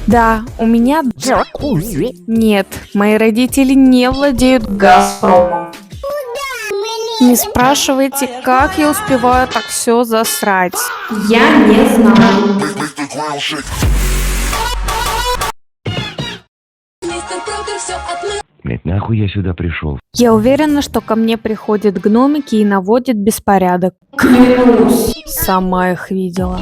Да, у меня... Джакузи. Нет, мои родители не владеют «Газпромом». Не спрашивайте, как я успеваю так все засрать. Я не знаю. Блять, нахуй я сюда пришел? Я уверена, что ко мне приходят гномики и наводят беспорядок. Клянусь, сама их видела.